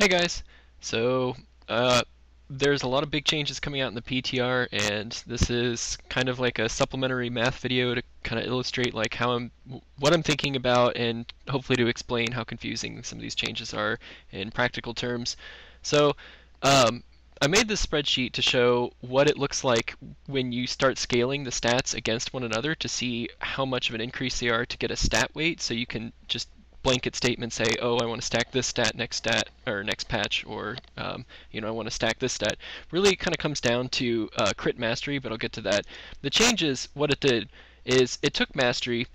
Hey guys! So, uh, there's a lot of big changes coming out in the PTR, and this is kind of like a supplementary math video to kind of illustrate like what I'm thinking about, and hopefully to explain how confusing some of these changes are in practical terms. So, I made this spreadsheet to show what it looks like when you start scaling the stats against one another to see how much of an increase they are to get a stat weight, so you can just blanket statement say, oh, I want to stack this stat or next patch, or I want to stack this stat. Really, kind of comes down to crit mastery, but I'll get to that. The changes, what it did is it took mastery,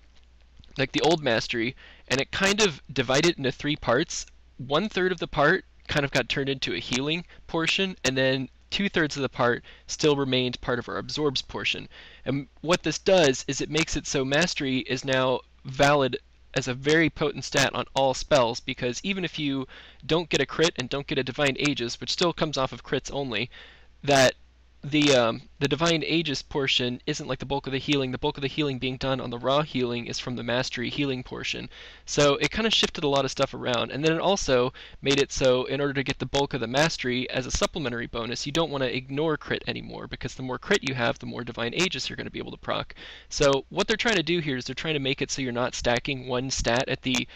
like the old mastery, and it kind of divided it into three parts. 1/3 of the part kind of got turned into a healing portion, and then 2/3 of the part still remained part of our absorbs portion. And what this does is it makes it so mastery is now valid as a very potent stat on all spells, because even if you don't get a crit and don't get a divine aegis, which still comes off of crits only, that the divine aegis portion isn't like the bulk of the healing. The bulk of the healing being done on the raw healing is from the mastery healing portion. So it kind of shifted a lot of stuff around, and then it also made it so in order to get the bulk of the mastery as a supplementary bonus, you don't want to ignore crit anymore, because the more crit you have, the more divine aegis you're going to be able to proc. So what they're trying to do here is they're trying to make it so you're not stacking one stat at the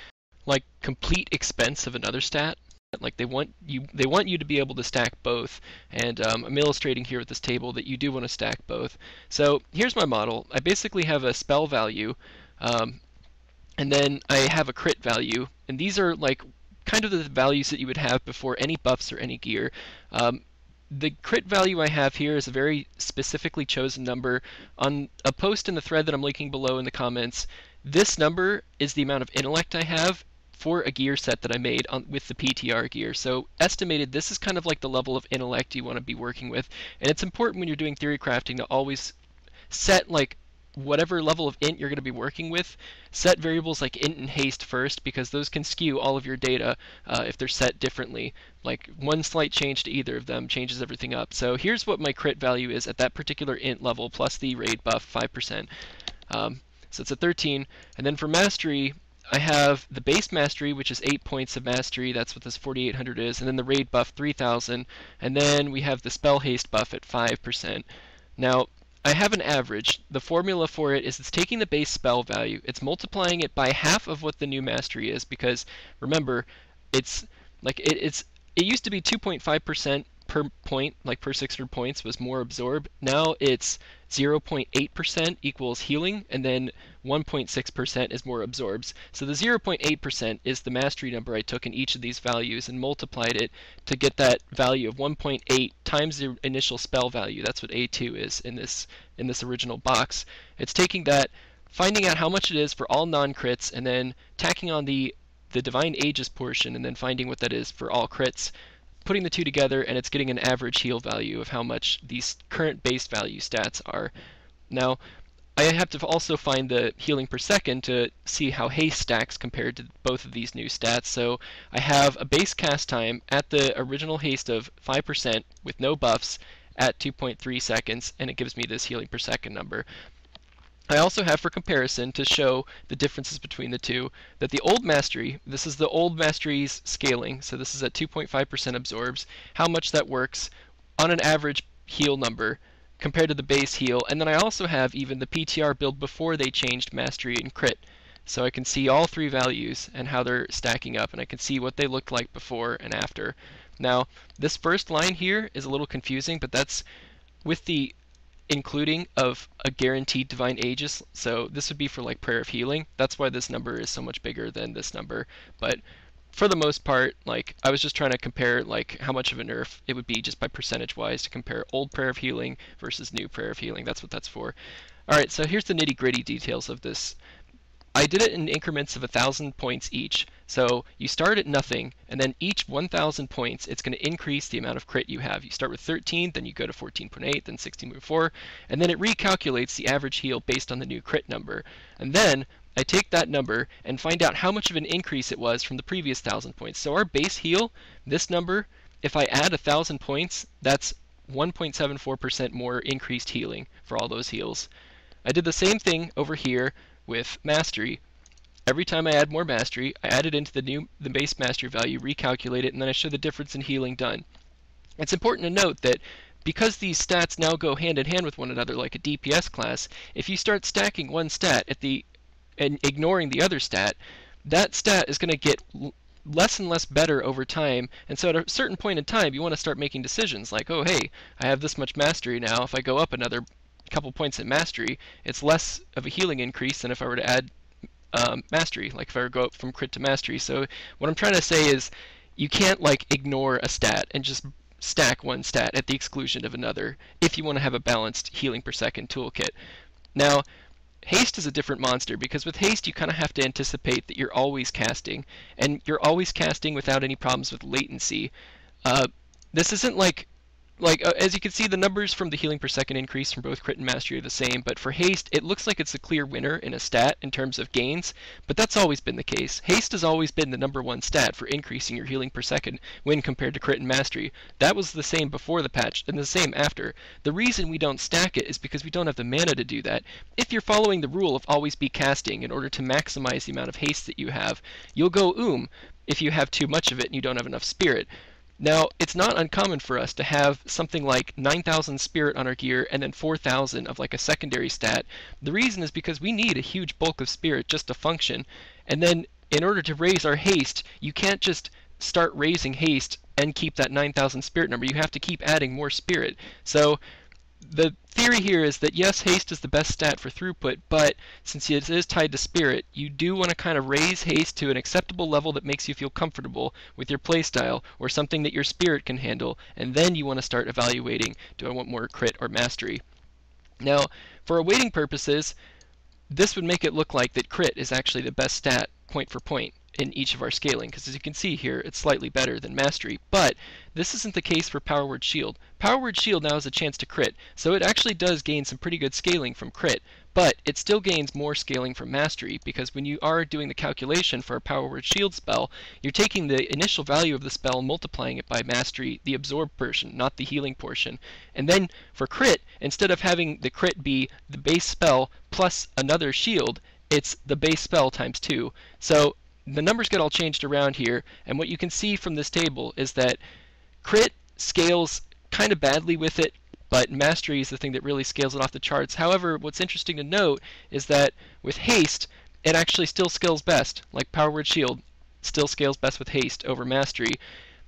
complete expense of another stat. Like they want you to be able to stack both, and I'm illustrating here with this table that you do want to stack both. So here's my model. I basically have a spell value, and then I have a crit value, and these are like kind of the values that you would have before any buffs or any gear. The crit value I have here is a very specifically chosen number. On a post in the thread that I'm linking below in the comments, this number is the amount of intellect I have for a gear set that I made with the PTR gear. So estimated, this is kind of like the level of intellect you want to be working with. And it's important when you're doing theory crafting to always set like whatever level of int you're going to be working with, set variables like int and haste first, because those can skew all of your data if they're set differently. Like one slight change to either of them changes everything up. So here's what my crit value is at that particular int level plus the raid buff 5%. So it's a 13. And then for mastery, I have the base mastery, which is 8 points of mastery. That's what this 4800 is. And then the raid buff 3000. And then we have the spell haste buff at 5%. Now, I have an average. The formula for it is it's taking the base spell value, it's multiplying it by half of what the new mastery is, because remember, it's like it used to be 2.5% per point, like per 600 points was more absorb. Now it's 0.8% equals healing, and then 1.6% is more absorbs. So the 0.8% is the mastery number I took in each of these values and multiplied it to get that value of 1.8 times the initial spell value. That's what A2 is in this original box. It's taking that, finding out how much it is for all non-crits, and then tacking on the divine aegis portion, and then finding what that is for all crits, putting the two together, and it's getting an average heal value of how much these current base value stats are. Now, I have to also find the healing per second to see how haste stacks compared to both of these new stats. So I have a base cast time at the original haste of 5% with no buffs at 2.3 seconds, and it gives me this healing per second number. I also have, for comparison, to show the differences between the two, that the old mastery, this is the old mastery's scaling, so this is at 2.5% absorbs, how much that works on an average heal number compared to the base heal. And then I also have even the PTR build before they changed mastery and crit. So I can see all three values and how they're stacking up, and I can see what they looked like before and after. Now, this first line here is a little confusing, but that's with the including of a guaranteed divine aegis. So this would be for like prayer of healing. That's why this number is so much bigger than this number. But for the most part, like I was just trying to compare like how much of a nerf it would be just by percentage wise to compare old prayer of healing versus new prayer of healing. That's what that's for. Alright, so here's the nitty gritty details of this. I did it in increments of 1,000 points each. So you start at nothing, and then each 1,000 points, it's going to increase the amount of crit you have. You start with 13, then you go to 14.8, then 16.4, and then it recalculates the average heal based on the new crit number. And then I take that number and find out how much of an increase it was from the previous 1,000 points. So our base heal, this number, if I add 1,000 points, that's 1.74% more increased healing for all those heals. I did the same thing over here with mastery. every time I add more mastery, I add it into the base mastery value, recalculate it, and then I show the difference in healing done. It's important to note that because these stats now go hand in hand with one another like a DPS class, if you start stacking one stat and ignoring the other stat, that stat is going to get less and less better over time, and so at a certain point in time you want to start making decisions like, oh hey, I have this much mastery now, if I go up another couple points in mastery, it's less of a healing increase than if I were to add mastery, like if I were to go up from crit to mastery. So what I'm trying to say is you can't like ignore a stat and just stack one stat at the exclusion of another if you want to have a balanced healing per second toolkit. Now, haste is a different monster because with haste you kind of have to anticipate that you're always casting, and you're always casting without any problems with latency. This isn't like as you can see, the numbers from the healing per second increase from both crit and mastery are the same, but for haste it looks like it's a clear winner in a stat in terms of gains, but that's always been the case. Haste has always been the #1 stat for increasing your healing per second when compared to crit and mastery. That was the same before the patch and the same after. The reason we don't stack it is because we don't have the mana to do that. If you're following the rule of always be casting in order to maximize the amount of haste that you have, you'll go if you have too much of it and you don't have enough spirit. Now, it's not uncommon for us to have something like 9,000 spirit on our gear and then 4,000 of like a secondary stat. The reason is because we need a huge bulk of spirit just to function, and then in order to raise our haste, you can't just start raising haste and keep that 9,000 spirit number. You have to keep adding more spirit. So the theory here is that yes, haste is the best stat for throughput, but since it is tied to spirit, you do want to kind of raise haste to an acceptable level that makes you feel comfortable with your playstyle or something that your spirit can handle, and then you want to start evaluating, do I want more crit or mastery? Now, for awaiting purposes, this would make it look like that crit is actually the best stat point for point in each of our scaling, because as you can see here, it's slightly better than mastery, but this isn't the case for Power Word Shield. Power Word Shield now has a chance to crit, so it actually does gain some pretty good scaling from crit, but it still gains more scaling from mastery, because when you are doing the calculation for a Power Word Shield spell, you're taking the initial value of the spell and multiplying it by mastery, the absorb portion, not the healing portion. And then for crit, instead of having the crit be the base spell plus another shield, it's the base spell times 2. So the numbers get all changed around here, and what you can see from this table is that crit scales kind of badly with it, but mastery is the thing that really scales it off the charts. However, what's interesting to note is that with haste, it actually still scales best. Like Power Word Shield still scales best with haste over mastery.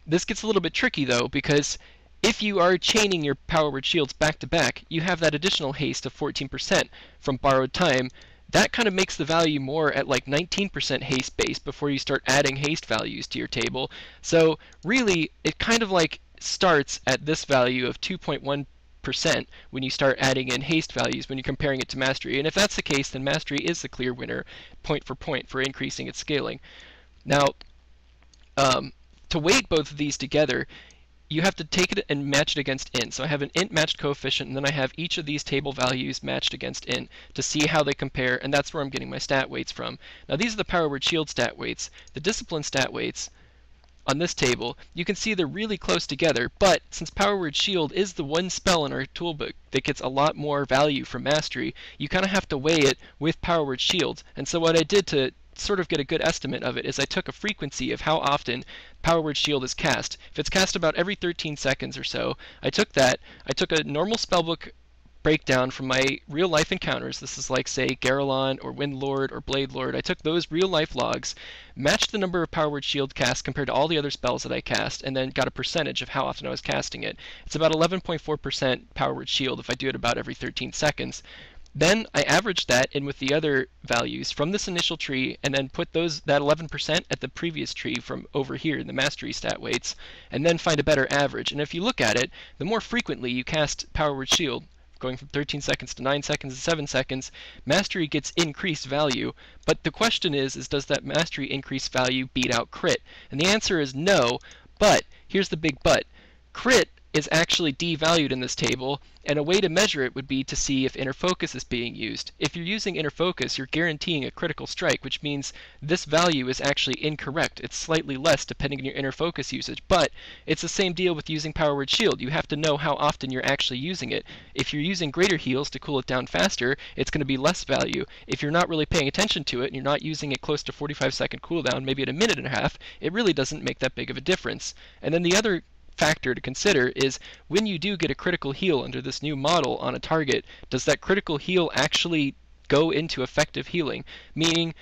This gets a little bit tricky though, because if you are chaining your Power Word Shields back to back, you have that additional haste of 14% from borrowed time. That kind of makes the value more at like 19% haste base before you start adding haste values to your table. So really, it kind of like starts at this value of 2.1% when you start adding in haste values when you're comparing it to mastery. And if that's the case, then mastery is the clear winner point for increasing its scaling. Now, to weight both of these together, you have to take it and match it against int. So I have an int matched coefficient, and then I have each of these table values matched against int to see how they compare, and that's where I'm getting my stat weights from. Now these are the Power Word Shield stat weights. The discipline stat weights on this table, you can see they're really close together, but since Power Word Shield is the one spell in our toolbook that gets a lot more value from mastery, you kind of have to weigh it with Power Word Shield. And so what I did to sort of get a good estimate of it is I took a frequency of how often Power Word Shield is cast. If it's cast about every 13 seconds or so, I took a normal spellbook breakdown from my real life encounters. This is like, say, Garrelon or Windlord or Bladelord. I took those real life logs, matched the number of Power Word Shield cast compared to all the other spells that I cast, and then got a percentage of how often I was casting it. It's about 11.4% Power Word Shield if I do it about every 13 seconds. Then I averaged that in with the other values from this initial tree, and then put that 11% at the previous tree from over here in the mastery stat weights, and then find a better average. And if you look at it, the more frequently you cast Power Word Shield, going from 13 seconds to 9 seconds to 7 seconds, mastery gets increased value. But the question is does that mastery increased value beat out crit? And the answer is no, but here's the big but. Crit is actually devalued in this table, and a way to measure it would be to see if inner focus is being used. If you're using inner focus, you're guaranteeing a critical strike, which means this value is actually incorrect. It's slightly less depending on your inner focus usage, but it's the same deal with using Power Word Shield. You have to know how often you're actually using it. If you're using greater heals to cool it down faster, it's going to be less value. If you're not really paying attention to it and you're not using it close to 45-second cooldown, maybe at a minute and a half, it really doesn't make that big of a difference. And then the other factor to consider is when you do get a critical heal under this new model on a target, does that critical heal actually go into effective healing? Meaning,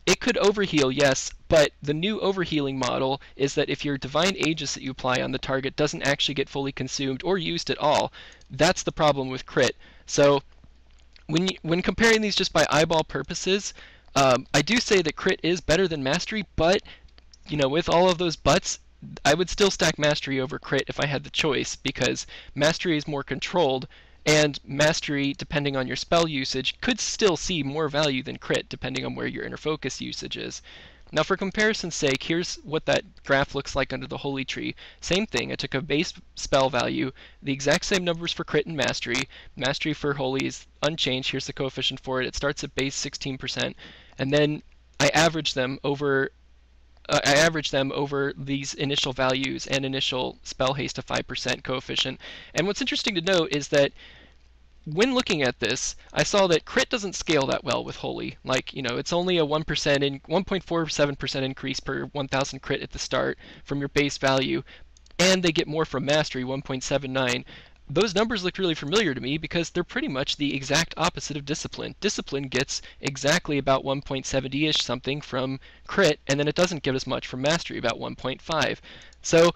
it could overheal, yes, but the new overhealing model is that if your divine aegis that you apply on the target doesn't actually get fully consumed or used at all, that's the problem with crit. So when comparing these just by eyeball purposes, I do say that crit is better than mastery, but with all of those buts, I would still stack mastery over crit if I had the choice, because mastery is more controlled, and mastery, depending on your spell usage, could still see more value than crit, depending on where your inner focus usage is. Now, for comparison's sake, here's what that graph looks like under the Holy Tree. Same thing, I took a base spell value, the exact same numbers for crit and mastery. Mastery for Holy is unchanged, here's the coefficient for it. It starts at base 16%, and then I average them over these initial values and initial spell haste of 5% coefficient. And what's interesting to note is that when looking at this, I saw that crit doesn't scale that well with Holy. Like, it's only a 1.47% increase per 1,000 crit at the start from your base value, and they get more from mastery, 1.79. Those numbers look really familiar to me because they're pretty much the exact opposite of discipline. Discipline gets exactly about 1.70-ish something from crit, and then it doesn't get as much from mastery, about 1.5. So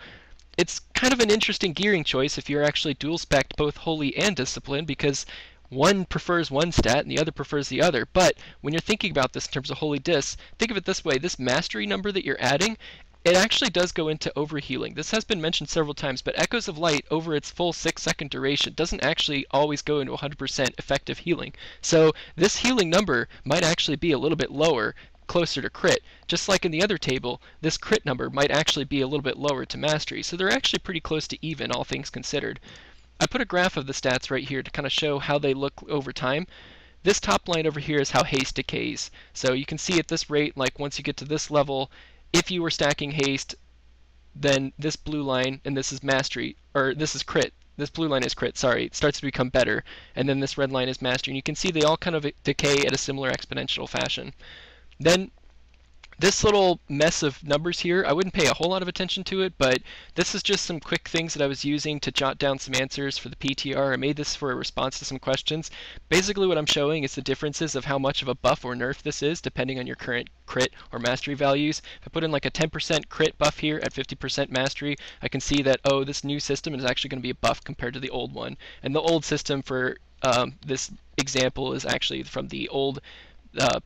it's kind of an interesting gearing choice if you're actually dual spec'd both holy and discipline, because one prefers one stat and the other prefers the other. But when you're thinking about this in terms of holy dis, think of it this way: this mastery number that you're adding, it actually does go into overhealing. This has been mentioned several times, but Echoes of Light over its full 6-second duration doesn't actually always go into 100% effective healing. So this healing number might actually be a little bit lower, closer to crit. Just like in the other table, this crit number might actually be a little bit lower to mastery. So they're actually pretty close to even, all things considered. I put a graph of the stats right here to kind of show how they look over time. This top line over here is how haste decays. So you can see at this rate, like once you get to this level, if you were stacking haste, then this blue line, and this is mastery, or this is crit. This blue line is crit, sorry. It starts to become better. And then this red line is mastery. And you can see they all kind of decay at a similar exponential fashion. Then this little mess of numbers here, I wouldn't pay a whole lot of attention to it, but this is just some quick things that I was using to jot down some answers for the PTR. I made this for a response to some questions. Basically what I'm showing is the differences of how much of a buff or nerf this is, depending on your current crit or mastery values. If I put in like a 10% crit buff here at 50% mastery, I can see that, oh, this new system is actually going to be a buff compared to the old one. And the old system for this example is actually from the old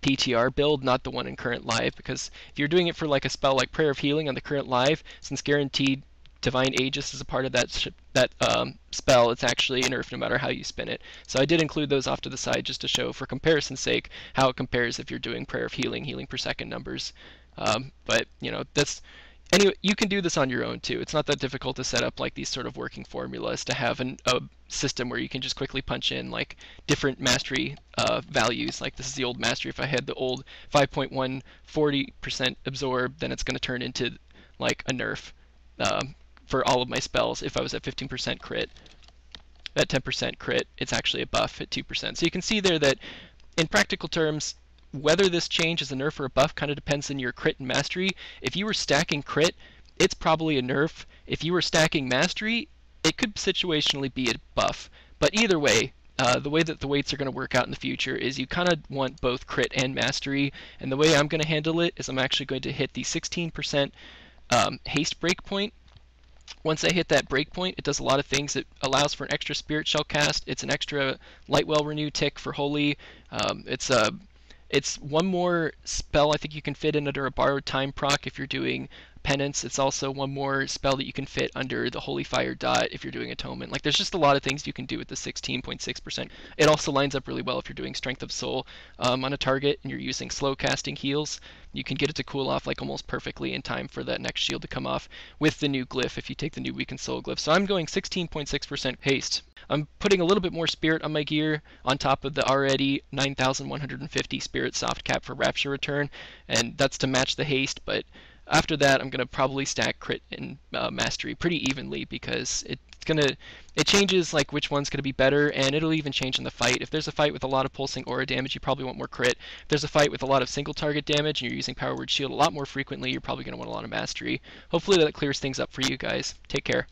PTR build, not the one in current live, because if you're doing it for like a spell like Prayer of Healing on the current live, since guaranteed Divine Aegis is a part of that spell, it's actually a nerf no matter how you spin it. So I did include those off to the side just to show, for comparison's sake, how it compares if you're doing Prayer of Healing, healing per second numbers. But that's anyway, you can do this on your own too. It's not that difficult to set up like these sort of working formulas to have a system where you can just quickly punch in like different mastery values. Like this is the old mastery. If I had the old 5.1 40% absorb, then it's going to turn into like a nerf for all of my spells. If I was at 15% crit, at 10% crit, it's actually a buff at 2%. So you can see there that in practical terms, whether this change is a nerf or a buff kind of depends on your crit and mastery. If you were stacking crit, it's probably a nerf. If you were stacking mastery, it could situationally be a buff. But either way, the way that the weights are going to work out in the future is you kind of want both crit and mastery. And the way I'm going to handle it is I'm actually going to hit the 16% haste breakpoint. Once I hit that breakpoint, it does a lot of things. It allows for an extra Spirit Shell cast. It's an extra Lightwell Renew tick for Holy. It's a It's one more spell I think you can fit in under a borrowed time proc if you're doing penance. It's also one more spell that you can fit under the holy fire dot if you're doing atonement. Like there's just a lot of things you can do with the 16.6%. It also lines up really well if you're doing strength of soul on a target and you're using slow casting heals. You can get it to cool off like almost perfectly in time for that next shield to come off with the new glyph if you take the new weakened soul glyph. So I'm going 16.6% haste. I'm putting a little bit more spirit on my gear on top of the already 9,150 spirit soft cap for Rapture Return, and that's to match the haste, but after that I'm going to probably stack crit and mastery pretty evenly because it changes like which one's going to be better, and it'll even change in the fight. If there's a fight with a lot of pulsing aura damage, you probably want more crit. If there's a fight with a lot of single target damage and you're using Power Word Shield a lot more frequently, you're probably going to want a lot of mastery. Hopefully that clears things up for you guys. Take care.